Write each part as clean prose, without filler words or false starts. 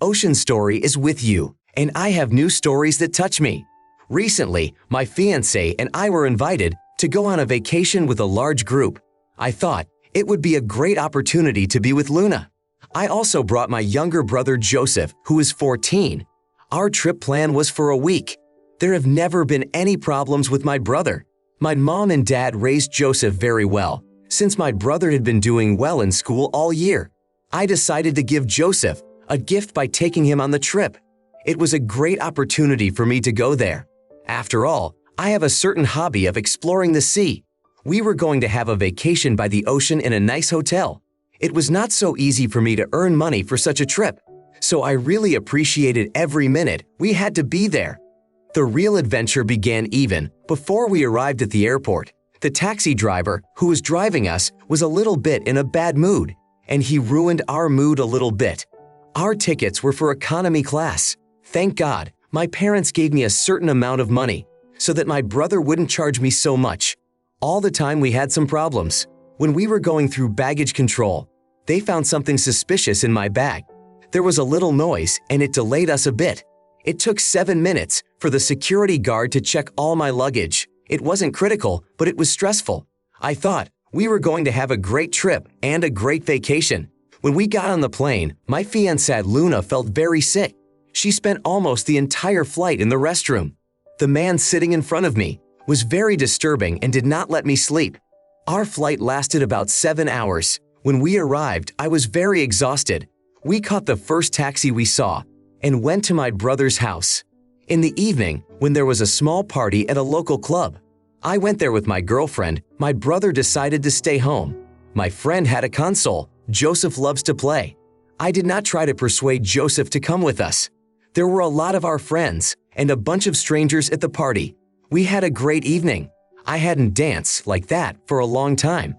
Ocean Story is with you, and I have new stories that touch me. Recently, my fiancé and I were invited to go on a vacation with a large group. I thought it would be a great opportunity to be with Luna. I also brought my younger brother Joseph, who is 14. Our trip plan was for a week. There have never been any problems with my brother. My mom and dad raised Joseph very well, since my brother had been doing well in school all year. I decided to give Joseph a gift by taking him on the trip. It was a great opportunity for me to go there. After all, I have a certain hobby of exploring the sea. We were going to have a vacation by the ocean in a nice hotel. It was not so easy for me to earn money for such a trip, so I really appreciated every minute we had to be there. The real adventure began even before we arrived at the airport. The taxi driver who was driving us was a little bit in a bad mood, and he ruined our mood a little bit. Our tickets were for economy class. Thank God, my parents gave me a certain amount of money so that my brother wouldn't charge me so much. All the time we had some problems. When we were going through baggage control, they found something suspicious in my bag. There was a little noise and it delayed us a bit. It took 7 minutes for the security guard to check all my luggage. It wasn't critical, but it was stressful. I thought we were going to have a great trip and a great vacation. When we got on the plane, my fiancée Luna felt very sick. She spent almost the entire flight in the restroom. The man sitting in front of me was very disturbing and did not let me sleep. Our flight lasted about 7 hours. When we arrived, I was very exhausted. We caught the first taxi we saw and went to my brother's house. In the evening, when there was a small party at a local club, I went there with my girlfriend. My brother decided to stay home. My friend had a console. Joseph loves to play. I did not try to persuade Joseph to come with us. There were a lot of our friends and a bunch of strangers at the party. We had a great evening. I hadn't danced like that for a long time.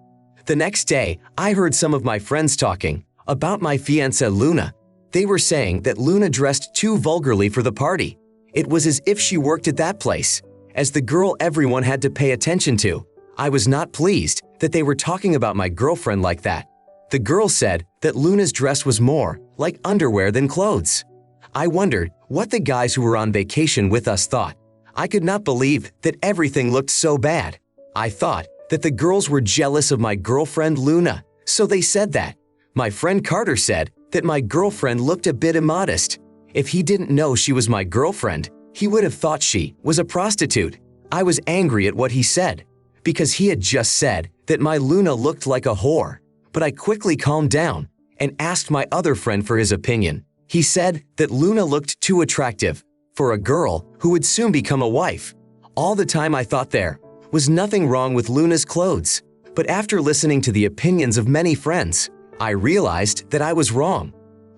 The next day, I heard some of my friends talking about my fiancée Luna. They were saying that Luna dressed too vulgarly for the party. It was as if she worked at that place, as the girl everyone had to pay attention to. I was not pleased that they were talking about my girlfriend like that. The girl said that Luna's dress was more like underwear than clothes. I wondered what the guys who were on vacation with us thought. I could not believe that everything looked so bad. I thought that the girls were jealous of my girlfriend Luna, so they said that. My friend Carter said that my girlfriend looked a bit immodest. If he didn't know she was my girlfriend, he would have thought she was a prostitute. I was angry at what he said, because he had just said that my Luna looked like a whore. But I quickly calmed down and asked my other friend for his opinion. He said that Luna looked too attractive for a girl who would soon become a wife. All the time I thought there was nothing wrong with Luna's clothes. But after listening to the opinions of many friends, I realized that I was wrong.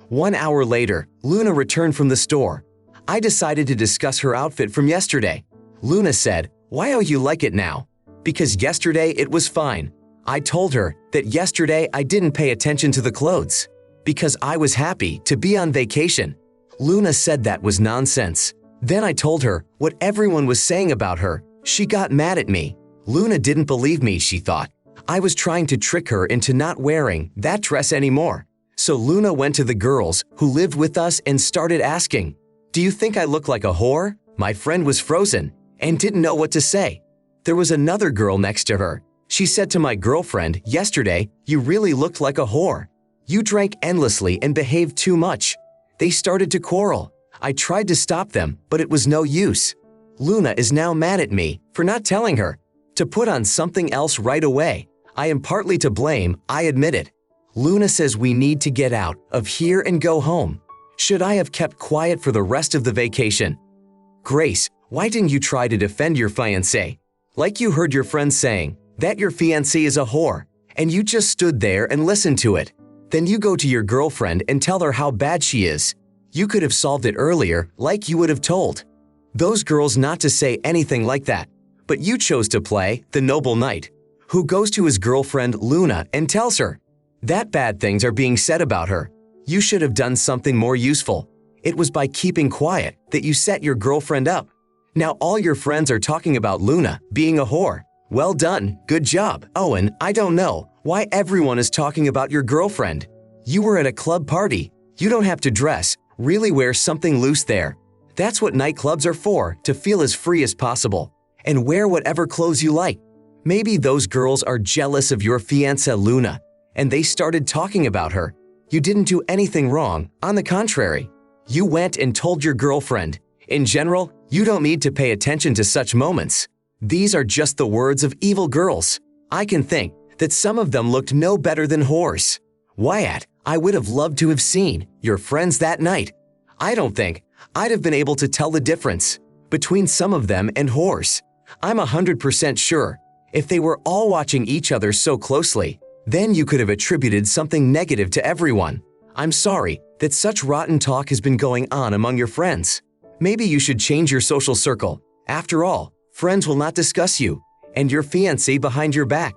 1 hour later, Luna returned from the store. I decided to discuss her outfit from yesterday. Luna said, "Why do you like it now?" "Because yesterday it was fine." I told her that yesterday I didn't pay attention to the clothes because I was happy to be on vacation. Luna said that was nonsense. Then I told her what everyone was saying about her. She got mad at me. Luna didn't believe me, she thought. I was trying to trick her into not wearing that dress anymore. So Luna went to the girls who lived with us and started asking, "Do you think I look like a whore?" My friend was frozen and didn't know what to say. There was another girl next to her. She said to my girlfriend, "Yesterday, you really looked like a whore. You drank endlessly and behaved too much." They started to quarrel. I tried to stop them, but it was no use. Luna is now mad at me for not telling her to put on something else right away. I am partly to blame, I admit it. Luna says we need to get out of here and go home. Should I have kept quiet for the rest of the vacation? Grace, why didn't you try to defend your fiancé? Like you heard your friends saying that your fiancé is a whore, and you just stood there and listened to it. Then you go to your girlfriend and tell her how bad she is. You could have solved it earlier, like you would have told those girls not to say anything like that. But you chose to play the noble knight, who goes to his girlfriend Luna and tells her that bad things are being said about her. You should have done something more useful. It was by keeping quiet that you set your girlfriend up. Now all your friends are talking about Luna being a whore. Well done, good job. Owen, I don't know why everyone is talking about your girlfriend. You were at a club party. You don't have to dress Really wear something loose there. That's what nightclubs are for, to feel as free as possible. And wear whatever clothes you like. Maybe those girls are jealous of your fiancée Luna, and they started talking about her. You didn't do anything wrong, on the contrary. You went and told your girlfriend. In general, you don't need to pay attention to such moments. These are just the words of evil girls. I can think that some of them looked no better than whores. Wyatt, I would have loved to have seen your friends that night. I don't think I'd have been able to tell the difference between some of them and whores. I'm 100% sure if they were all watching each other so closely, then you could have attributed something negative to everyone. I'm sorry that such rotten talk has been going on among your friends. Maybe you should change your social circle. After all, friends will not discuss you and your fiancé behind your back.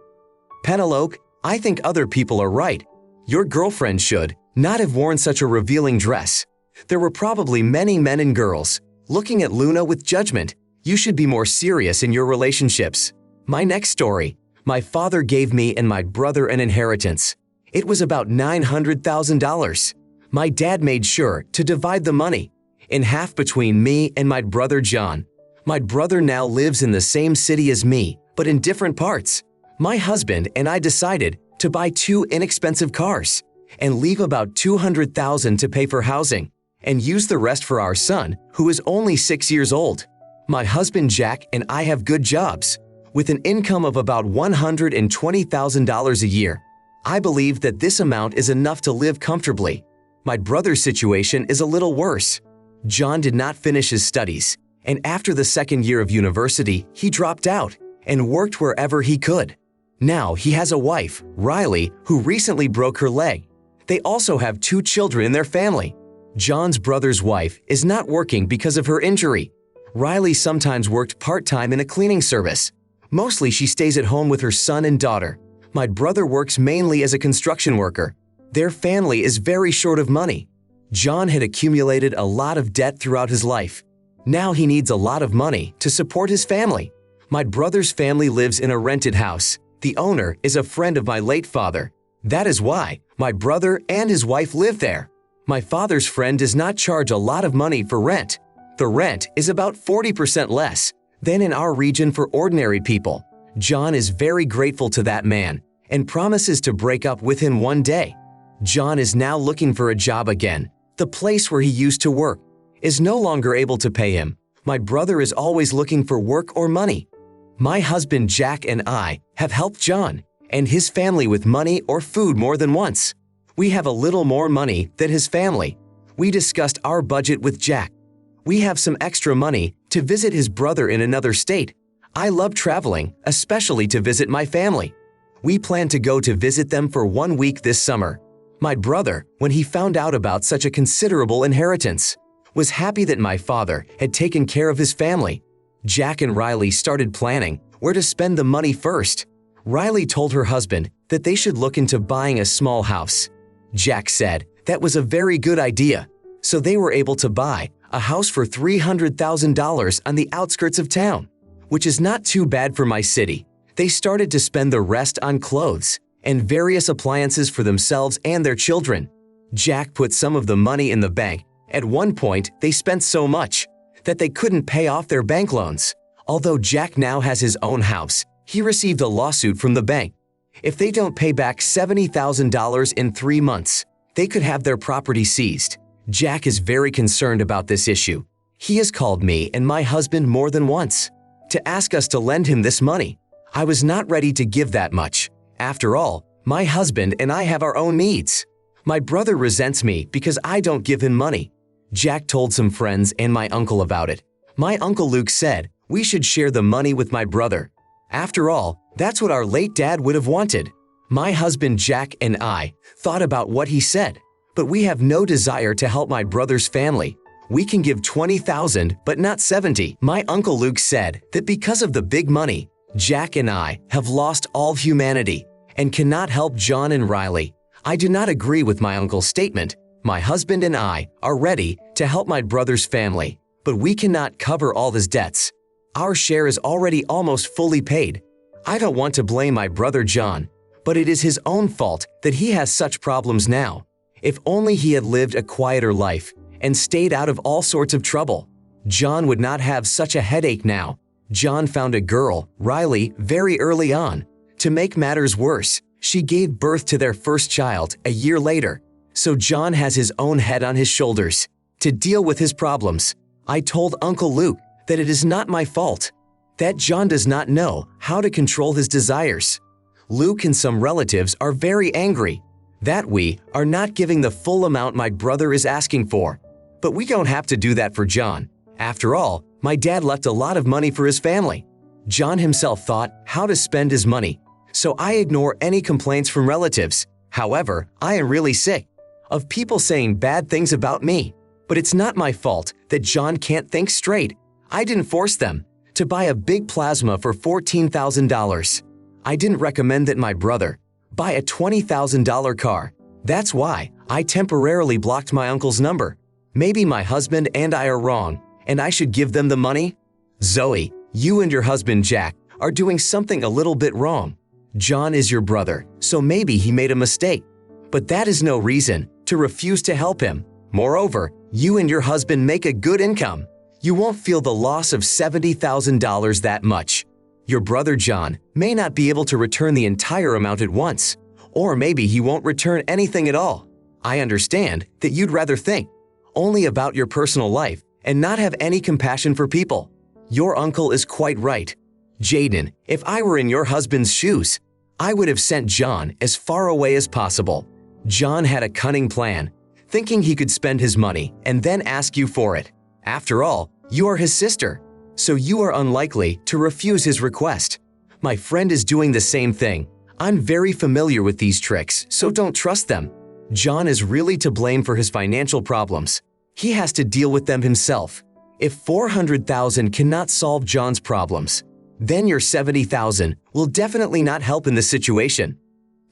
Penelope, I think other people are right. Your girlfriend should not have worn such a revealing dress. There were probably many men and girls looking at Luna with judgment. You should be more serious in your relationships. My next story. My father gave me and my brother an inheritance. It was about $900,000. My dad made sure to divide the money in half between me and my brother John. My brother now lives in the same city as me, but in different parts. My husband and I decided to buy 2 inexpensive cars and leave about $200,000 to pay for housing and use the rest for our son, who is only 6 years old. My husband Jack and I have good jobs with an income of about $120,000 a year. I believe that this amount is enough to live comfortably. My brother's situation is a little worse. John did not finish his studies, and after the second year of university, he dropped out and worked wherever he could. Now he has a wife, Riley, who recently broke her leg. They also have 2 children in their family. John's brother's wife is not working because of her injury. Riley sometimes worked part-time in a cleaning service. Mostly she stays at home with her son and daughter. My brother works mainly as a construction worker. Their family is very short of money. John had accumulated a lot of debt throughout his life. Now he needs a lot of money to support his family. My brother's family lives in a rented house. The owner is a friend of my late father. That is why my brother and his wife live there. My father's friend does not charge a lot of money for rent. The rent is about 40% less than in our region for ordinary people. John is very grateful to that man and promises to break up with him one day. John is now looking for a job again. The place where he used to work is no longer able to pay him. My brother is always looking for work or money. My husband Jack and I have helped John and his family with money or food more than once. We have a little more money than his family. We discussed our budget with Jack. We have some extra money to visit his brother in another state. I love traveling, especially to visit my family. We plan to go to visit them for 1 week this summer. My brother, when he found out about such a considerable inheritance, was happy that my father had taken care of his family. Jack and Riley started planning where to spend the money first. Riley told her husband that they should look into buying a small house. Jack said that was a very good idea, so they were able to buy a house for $300,000 on the outskirts of town, which is not too bad for my city. They started to spend the rest on clothes and various appliances for themselves and their children. Jack put some of the money in the bank. At one point, they spent so much that they couldn't pay off their bank loans. Although Jack now has his own house, he received a lawsuit from the bank. If they don't pay back $70,000 in 3 months, they could have their property seized. Jack is very concerned about this issue. He has called me and my husband more than once to ask us to lend him this money. I was not ready to give that much. After all, my husband and I have our own needs. My brother resents me because I don't give him money. Jack told some friends and my uncle about it. My uncle Luke said we should share the money with my brother. After all, that's what our late dad would have wanted. My husband Jack and I thought about what he said, but we have no desire to help my brother's family. We can give $20,000 but not $70,000. My uncle Luke said that because of the big money, Jack and I have lost all humanity and cannot help John and Riley. I do not agree with my uncle's statement. My husband and I are ready to help my brother's family, but we cannot cover all his debts. Our share is already almost fully paid. I don't want to blame my brother John, but it is his own fault that he has such problems now. If only he had lived a quieter life and stayed out of all sorts of trouble. John would not have such a headache now. John found a girl, Riley, very early on. To make matters worse, she gave birth to their first child a year later. So John has his own head on his shoulders to deal with his problems. I told Uncle Luke that it is not my fault, that John does not know how to control his desires. Luke and some relatives are very angry that we are not giving the full amount my brother is asking for. But we don't have to do that for John. After all, my dad left a lot of money for his family. John himself thought how to spend his money, so I ignore any complaints from relatives. However, I am really sick of people saying bad things about me. But it's not my fault that John can't think straight. I didn't force them to buy a big plasma for $14,000. I didn't recommend that my brother buy a $20,000 car. That's why I temporarily blocked my uncle's number. Maybe my husband and I are wrong, and I should give them the money? Zoe, you and your husband Jack are doing something a little bit wrong. John is your brother, so maybe he made a mistake. But that is no reason to refuse to help him. Moreover, you and your husband make a good income. You won't feel the loss of $70,000 that much. Your brother John may not be able to return the entire amount at once, or maybe he won't return anything at all. I understand that you'd rather think only about your personal life and not have any compassion for people. Your uncle is quite right. Jaden, if I were in your husband's shoes, I would have sent John as far away as possible. John had a cunning plan, thinking he could spend his money and then ask you for it. After all, you are his sister, so you are unlikely to refuse his request. My friend is doing the same thing. I'm very familiar with these tricks, so don't trust them. John is really to blame for his financial problems. He has to deal with them himself. If $400,000 cannot solve John's problems, then your $70,000 will definitely not help in the situation.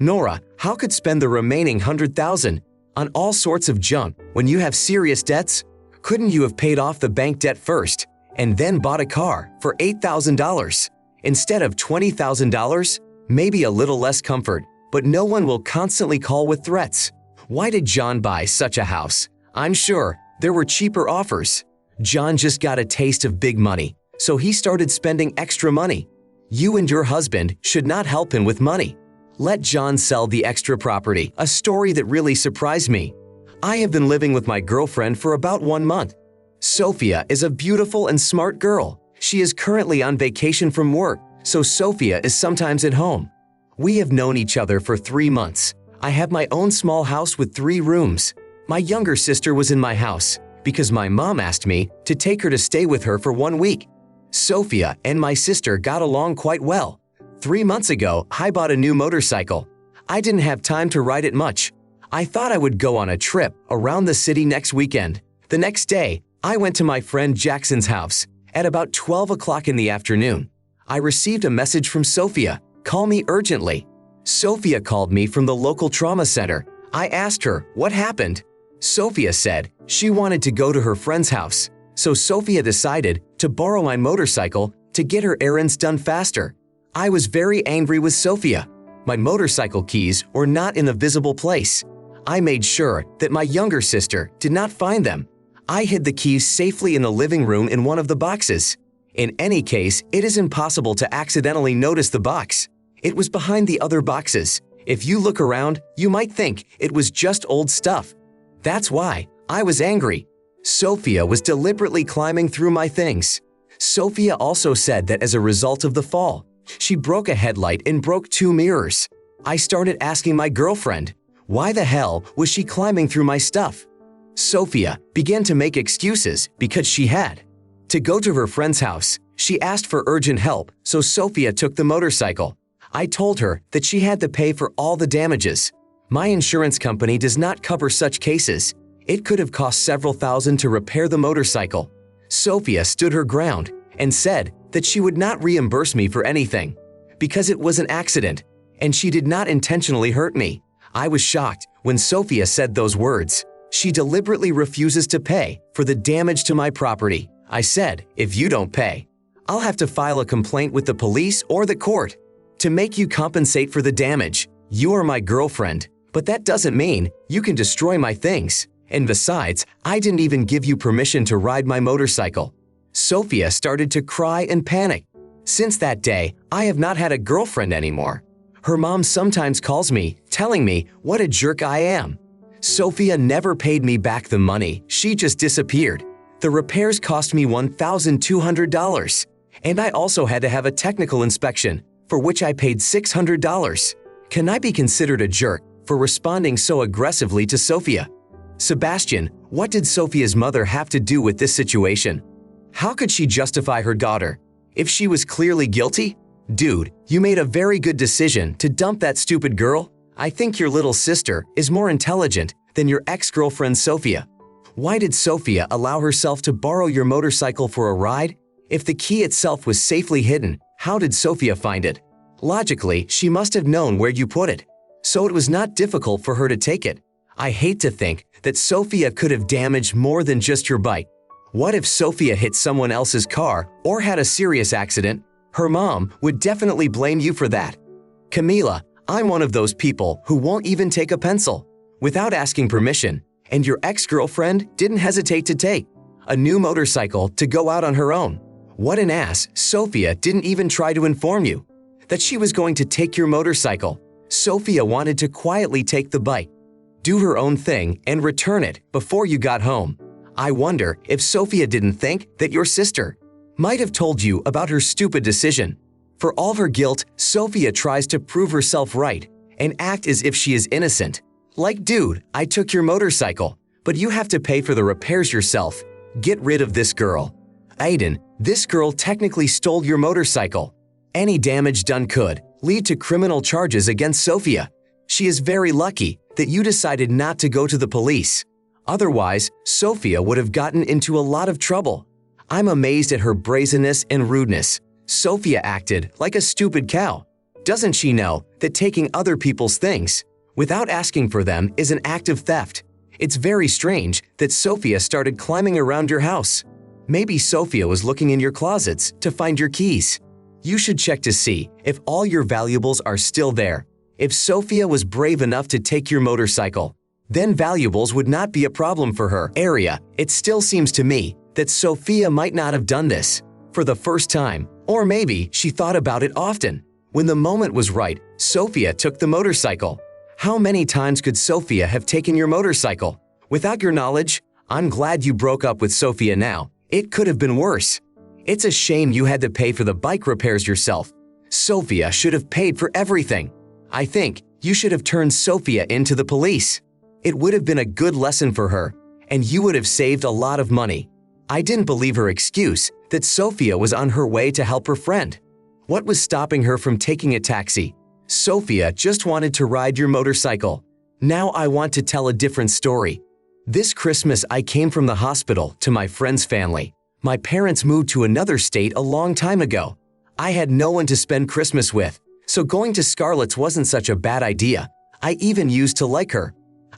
Nora, how could spend the remaining $100,000 on all sorts of junk when you have serious debts? Couldn't you have paid off the bank debt first and then bought a car for $8,000 instead of $20,000? Maybe a little less comfort, but no one will constantly call with threats. Why did John buy such a house? I'm sure there were cheaper offers. John just got a taste of big money, so he started spending extra money. You and your husband should not help him with money. Let John sell the extra property, a story that really surprised me. I have been living with my girlfriend for about 1 month. Sophia is a beautiful and smart girl. She is currently on vacation from work, so Sophia is sometimes at home. We have known each other for 3 months. I have my own small house with 3 rooms. My younger sister was in my house because my mom asked me to take her to stay with her for 1 week. Sophia and my sister got along quite well. 3 months ago, I bought a new motorcycle. I didn't have time to ride it much. I thought I would go on a trip around the city next weekend. The next day, I went to my friend Jackson's house at about 12 o'clock in the afternoon. I received a message from Sophia, "Call me urgently." Sophia called me from the local trauma center. I asked her what happened. Sophia said she wanted to go to her friend's house, so Sophia decided to borrow my motorcycle to get her errands done faster. I was very angry with Sophia. My motorcycle keys were not in a visible place. I made sure that my younger sister did not find them. I hid the keys safely in the living room in one of the boxes. In any case, it is impossible to accidentally notice the box. It was behind the other boxes. If you look around, you might think it was just old stuff. That's why I was angry. Sophia was deliberately climbing through my things. Sophia also said that as a result of the fall, she broke a headlight and broke 2 mirrors. I started asking my girlfriend, why the hell was she climbing through my stuff? Sophia began to make excuses because she had to go to her friend's house. She asked for urgent help, so Sophia took the motorcycle. I told her that she had to pay for all the damages. My insurance company does not cover such cases. It could have cost several thousand to repair the motorcycle. Sophia stood her ground and said that she would not reimburse me for anything because it was an accident and she did not intentionally hurt me. I was shocked when Sophia said those words. She deliberately refuses to pay for the damage to my property. I said, if you don't pay, I'll have to file a complaint with the police or the court to make you compensate for the damage. You are my girlfriend, but that doesn't mean you can destroy my things. And besides, I didn't even give you permission to ride my motorcycle." Sophia started to cry and panic. Since that day, I have not had a girlfriend anymore. Her mom sometimes calls me, telling me what a jerk I am. Sophia never paid me back the money, she just disappeared. The repairs cost me $1,200. And I also had to have a technical inspection, for which I paid $600. Can I be considered a jerk for responding so aggressively to Sophia? Sebastian, what did Sophia's mother have to do with this situation? How could she justify her daughter if she was clearly guilty? Dude, you made a very good decision to dump that stupid girl. I think your little sister is more intelligent than your ex-girlfriend Sophia. Why did Sophia allow herself to borrow your motorcycle for a ride? If the key itself was safely hidden, how did Sophia find it? Logically, she must have known where you put it, so it was not difficult for her to take it. I hate to think that Sophia could have damaged more than just your bike. What if Sophia hit someone else's car or had a serious accident? Her mom would definitely blame you for that. Camila, I'm one of those people who won't even take a pencil without asking permission, and your ex-girlfriend didn't hesitate to take a new motorcycle to go out on her own. What an ass, Sophia didn't even try to inform you that she was going to take your motorcycle. Sophia wanted to quietly take the bike, do her own thing, and return it before you got home. I wonder if Sophia didn't think that your sister might have told you about her stupid decision. For all her guilt, Sophia tries to prove herself right and act as if she is innocent. Like, dude, I took your motorcycle, but you have to pay for the repairs yourself. Get rid of this girl. Aiden, this girl technically stole your motorcycle. Any damage done could lead to criminal charges against Sophia. She is very lucky that you decided not to go to the police. Otherwise, Sophia would have gotten into a lot of trouble. I'm amazed at her brazenness and rudeness. Sophia acted like a stupid cow. Doesn't she know that taking other people's things without asking for them is an act of theft? It's very strange that Sophia started climbing around your house. Maybe Sophia was looking in your closets to find your keys. You should check to see if all your valuables are still there. If Sophia was brave enough to take your motorcycle, then valuables would not be a problem for her. It still seems to me that Sophia might not have done this for the first time, or maybe she thought about it often. When the moment was right, Sophia took the motorcycle. How many times could Sophia have taken your motorcycle without your knowledge? I'm glad you broke up with Sophia now. It could have been worse. It's a shame you had to pay for the bike repairs yourself. Sophia should have paid for everything. I think you should have turned Sophia into the police. It would have been a good lesson for her, and you would have saved a lot of money. I didn't believe her excuse that Sophia was on her way to help her friend. What was stopping her from taking a taxi? Sophia just wanted to ride your motorcycle. Now I want to tell a different story. This Christmas I came from the hospital to my friend's family. My parents moved to another state a long time ago. I had no one to spend Christmas with, so going to Scarlett's wasn't such a bad idea. I even used to like her.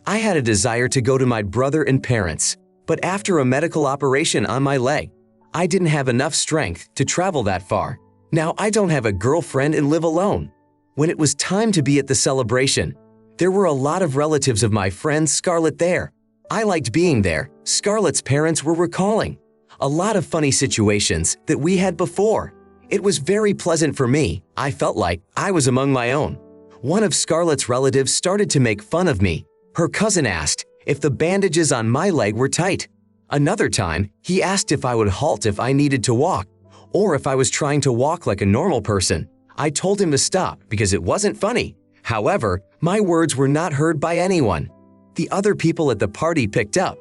I had a desire to go to my brother and parents, but after a medical operation on my leg, I didn't have enough strength to travel that far. Now I don't have a girlfriend and live alone. When it was time to be at the celebration, there were a lot of relatives of my friend Scarlett there. I liked being there. Scarlett's parents were recalling a lot of funny situations that we had before. It was very pleasant for me. I felt like I was among my own. One of Scarlett's relatives started to make fun of me. Her cousin asked if the bandages on my leg were tight. Another time, he asked if I would halt if I needed to walk, or if I was trying to walk like a normal person. I told him to stop because it wasn't funny. However, my words were not heard by anyone. The other people at the party picked up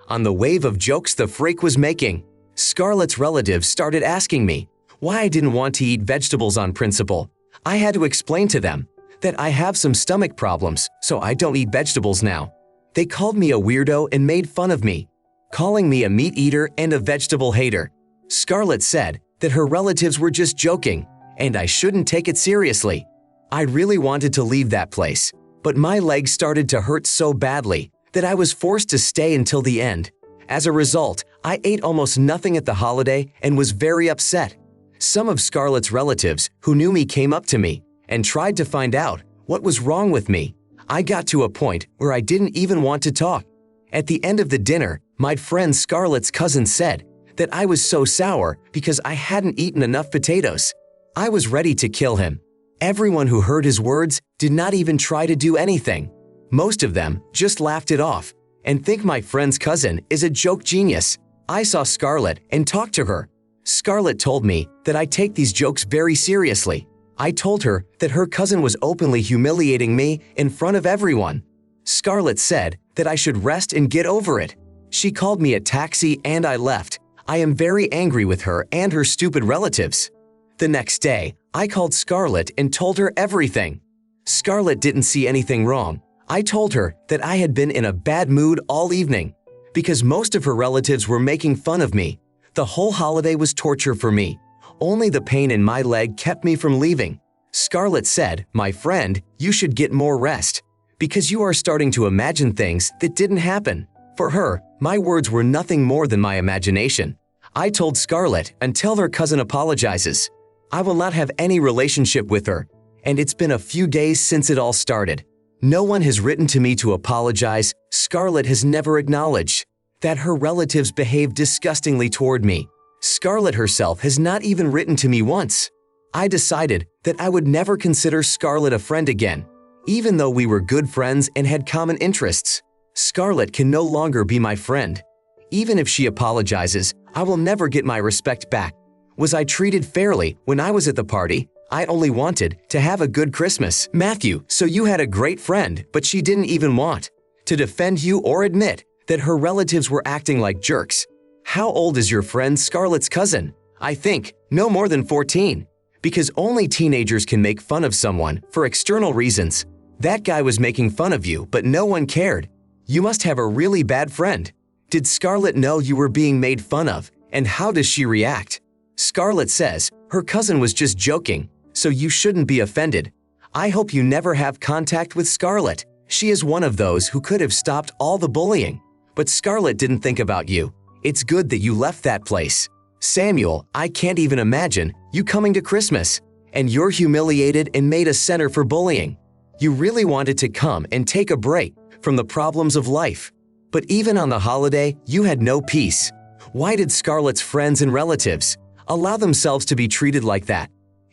on the wave of jokes the freak was making. Scarlett's relatives started asking me why I didn't want to eat vegetables on principle. I had to explain to them that I have some stomach problems, so I don't eat vegetables now. They called me a weirdo and made fun of me, calling me a meat eater and a vegetable hater. Scarlett said that her relatives were just joking and I shouldn't take it seriously. I really wanted to leave that place, but my legs started to hurt so badly that I was forced to stay until the end. As a result, I ate almost nothing at the holiday and was very upset. Some of Scarlett's relatives who knew me came up to me and tried to find out what was wrong with me. I got to a point where I didn't even want to talk. At the end of the dinner, my friend Scarlett's cousin said that I was so sour because I hadn't eaten enough potatoes. I was ready to kill him. Everyone who heard his words did not even try to do anything. Most of them just laughed it off and think my friend's cousin is a joke genius. I saw Scarlett and talked to her. Scarlett told me that I take these jokes very seriously. I told her that her cousin was openly humiliating me in front of everyone. Scarlett said that I should rest and get over it. She called me a taxi and I left. I am very angry with her and her stupid relatives. The next day, I called Scarlett and told her everything. Scarlett didn't see anything wrong. I told her that I had been in a bad mood all evening because most of her relatives were making fun of me. The whole holiday was torture for me. Only the pain in my leg kept me from leaving. Scarlett said, "My friend, you should get more rest because you are starting to imagine things that didn't happen." For her, my words were nothing more than my imagination. I told Scarlett until her cousin apologizes. I will not have any relationship with her, and it's been a few days since it all started. No one has written to me to apologize. Scarlett has never acknowledged that her relatives behaved disgustingly toward me. Scarlett herself has not even written to me once. I decided that I would never consider Scarlett a friend again. Even though we were good friends and had common interests, Scarlett can no longer be my friend. Even if she apologizes, I will never get my respect back. Was I treated fairly when I was at the party? I only wanted to have a good Christmas. Matthew, so you had a great friend, but she didn't even want to defend you or admit that her relatives were acting like jerks. How old is your friend Scarlett's cousin? I think no more than 14. Because only teenagers can make fun of someone for external reasons. That guy was making fun of you, but no one cared. You must have a really bad friend. Did Scarlett know you were being made fun of, and how does she react? Scarlett says her cousin was just joking, so you shouldn't be offended. I hope you never have contact with Scarlett. She is one of those who could have stopped all the bullying. But Scarlett didn't think about you. It's good that you left that place. Samuel, I can't even imagine you coming to Christmas, and you're humiliated and made a center for bullying. You really wanted to come and take a break from the problems of life. But even on the holiday, you had no peace. Why did Scarlett's friends and relatives allow themselves to be treated like that?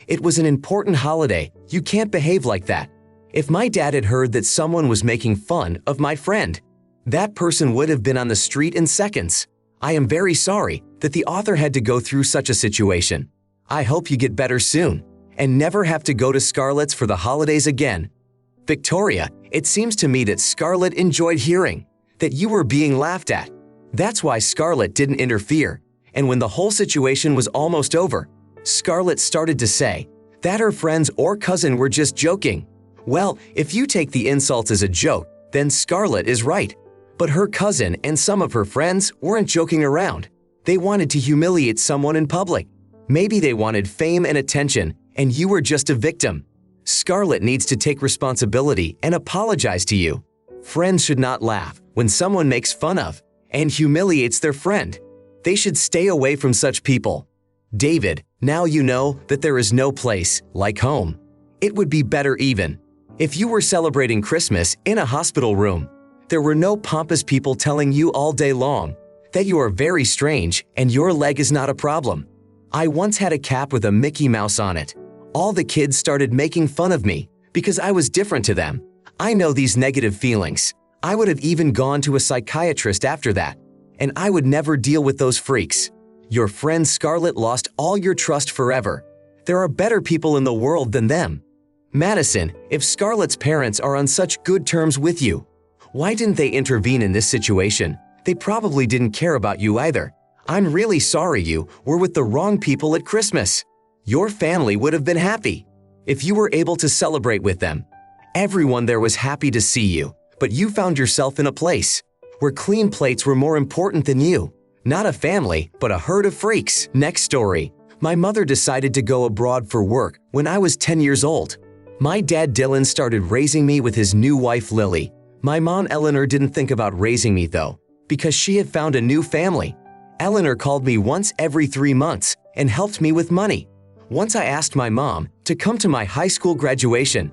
It was an important holiday. You can't behave like that. If my dad had heard that someone was making fun of my friend, that person would have been on the street in seconds. I am very sorry that the author had to go through such a situation. I hope you get better soon and never have to go to Scarlett's for the holidays again. Victoria, it seems to me that Scarlett enjoyed hearing that you were being laughed at. That's why Scarlett didn't interfere. And when the whole situation was almost over, Scarlett started to say that her friends or cousin were just joking. Well, if you take the insults as a joke, then Scarlett is right. But her cousin and some of her friends weren't joking around. They wanted to humiliate someone in public. Maybe they wanted fame and attention, and you were just a victim. Scarlett needs to take responsibility and apologize to you. Friends should not laugh when someone makes fun of and humiliates their friend. They should stay away from such people. David, now you know that there is no place like home. It would be better even if you were celebrating Christmas in a hospital room. There were no pompous people telling you all day long that you are very strange and your leg is not a problem. I once had a cap with a Mickey Mouse on it. All the kids started making fun of me because I was different to them. I know these negative feelings. I would have even gone to a psychiatrist after that, and I would never deal with those freaks. Your friend Scarlett lost all your trust forever. There are better people in the world than them. Madison, if Scarlett's parents are on such good terms with you, why didn't they intervene in this situation? They probably didn't care about you either. I'm really sorry you were with the wrong people at Christmas. Your family would have been happy if you were able to celebrate with them. Everyone there was happy to see you, but you found yourself in a place where clean plates were more important than you. Not a family, but a herd of freaks. Next story. My mother decided to go abroad for work when I was 10 years old. My dad Dylan started raising me with his new wife Lily. My mom Eleanor didn't think about raising me though, because she had found a new family. Eleanor called me once every 3 months and helped me with money. Once I asked my mom to come to my high school graduation.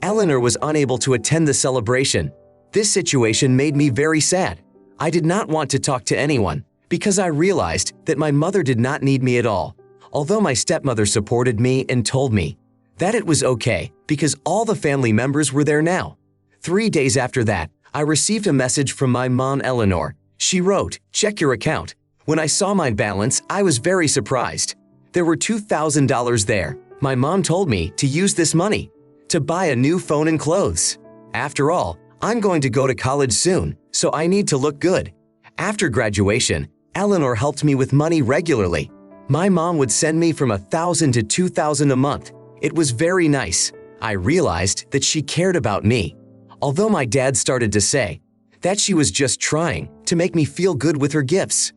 Eleanor was unable to attend the celebration. This situation made me very sad. I did not want to talk to anyone because I realized that my mother did not need me at all, although my stepmother supported me and told me that it was okay because all the family members were there now. 3 days after that, I received a message from my mom, Eleanor. She wrote, "Check your account." When I saw my balance, I was very surprised. There were $2,000 there. My mom told me to use this money to buy a new phone and clothes. After all, I'm going to go to college soon, so I need to look good. After graduation, Eleanor helped me with money regularly. My mom would send me from $1,000 to $2,000 a month. It was very nice. I realized that she cared about me, although my dad started to say that she was just trying to make me feel good with her gifts.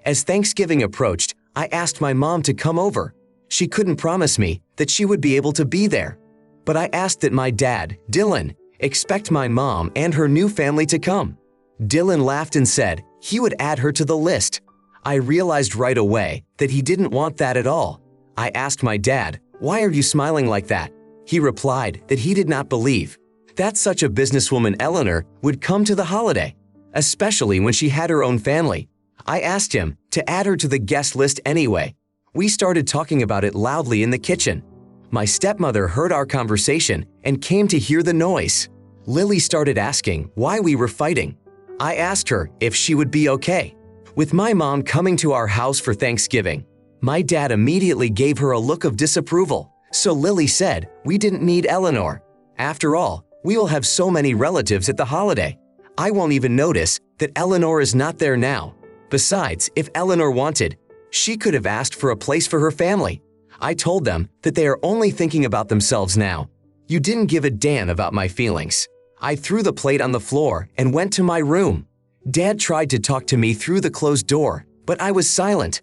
As Thanksgiving approached, I asked my mom to come over. She couldn't promise me that she would be able to be there, but I asked that my dad, Dylan, expect my mom and her new family to come. Dylan laughed and said he would add her to the list. I realized right away that he didn't want that at all. I asked my dad, "Why are you smiling like that?" He replied that he did not believe that such a businesswoman Eleanor would come to the holiday, especially when she had her own family. I asked him to add her to the guest list anyway. We started talking about it loudly in the kitchen. My stepmother heard our conversation and came to hear the noise. Lily started asking why we were fighting. I asked her if she would be okay with my mom coming to our house for Thanksgiving. My dad immediately gave her a look of disapproval, so Lily said we didn't need Eleanor. After all, we will have so many relatives at the holiday. I won't even notice that Eleanor is not there now. Besides, if Eleanor wanted, she could have asked for a place for her family. I told them that they are only thinking about themselves now. You didn't give a damn about my feelings. I threw the plate on the floor and went to my room. Dad tried to talk to me through the closed door, but I was silent.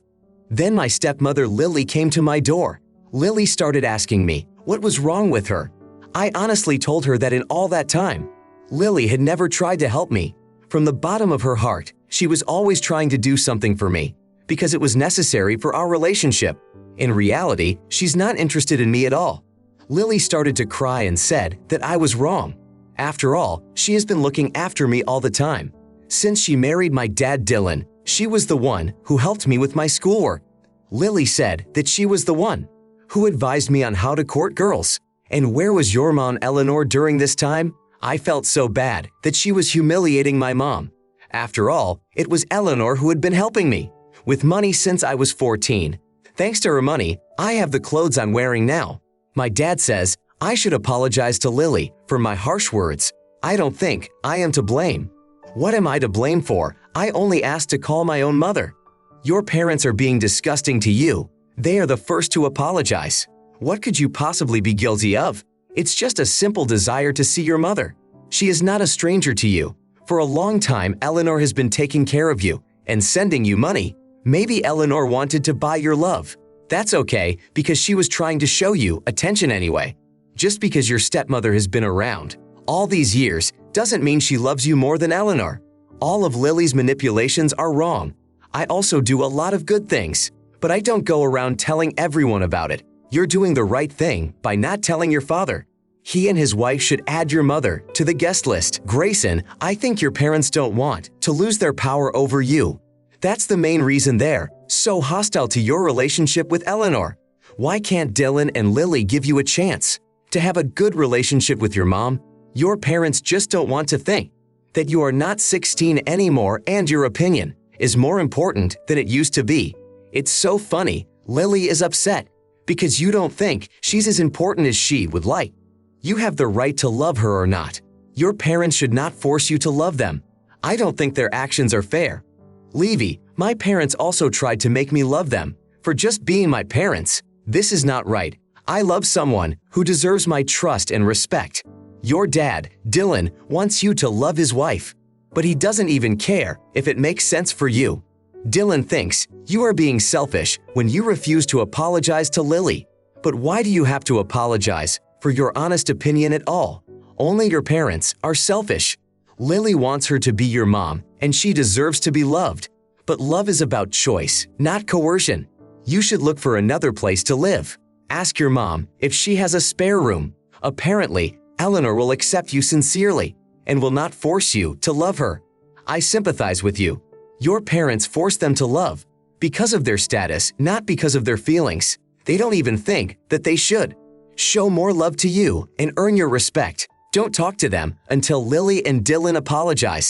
Then my stepmother Lily came to my door. Lily started asking me what was wrong with her. I honestly told her that in all that time, Lily had never tried to help me. From the bottom of her heart, she was always trying to do something for me because it was necessary for our relationship. In reality, she's not interested in me at all. Lily started to cry and said that I was wrong. After all, she has been looking after me all the time. Since she married my dad Dylan, she was the one who helped me with my schoolwork. Lily said that she was the one who advised me on how to court girls. And where was your mom Eleanor during this time? I felt so bad that she was humiliating my mom. After all, it was Eleanor who had been helping me with money since I was 14. Thanks to her money, I have the clothes I'm wearing now. My dad says I should apologize to Lily for my harsh words. I don't think I am to blame. What am I to blame for? I only asked to call my own mother. Your parents are being disgusting to you. They are the first to apologize. What could you possibly be guilty of? It's just a simple desire to see your mother. She is not a stranger to you. For a long time, Eleanor has been taking care of you and sending you money. Maybe Eleanor wanted to buy your love. That's okay because she was trying to show you attention anyway. Just because your stepmother has been around all these years doesn't mean she loves you more than Eleanor. All of Lily's manipulations are wrong. I also do a lot of good things, but I don't go around telling everyone about it. You're doing the right thing by not telling your father. He and his wife should add your mother to the guest list. Grayson, I think your parents don't want to lose their power over you. That's the main reason they're so hostile to your relationship with Eleanor. Why can't Dylan and Lily give you a chance to have a good relationship with your mom? Your parents just don't want to think that you are not 16 anymore and your opinion is more important than it used to be. It's so funny, Lily is upset because you don't think she's as important as she would like. You have the right to love her or not. Your parents should not force you to love them. I don't think their actions are fair. Levy, my parents also tried to make me love them for just being my parents. This is not right. I love someone who deserves my trust and respect. Your dad, Dylan, wants you to love his wife, but he doesn't even care if it makes sense for you. Dylan thinks you are being selfish when you refuse to apologize to Lily. But why do you have to apologize for your honest opinion at all? Only your parents are selfish. Lily wants her to be your mom, and she deserves to be loved. But love is about choice, not coercion. You should look for another place to live. Ask your mom if she has a spare room. Apparently, Eleanor will accept you sincerely and will not force you to love her. I sympathize with you. Your parents forced them to love because of their status, not because of their feelings. They don't even think that they should. Show more love to you and earn your respect. Don't talk to them until Lily and Dylan apologize.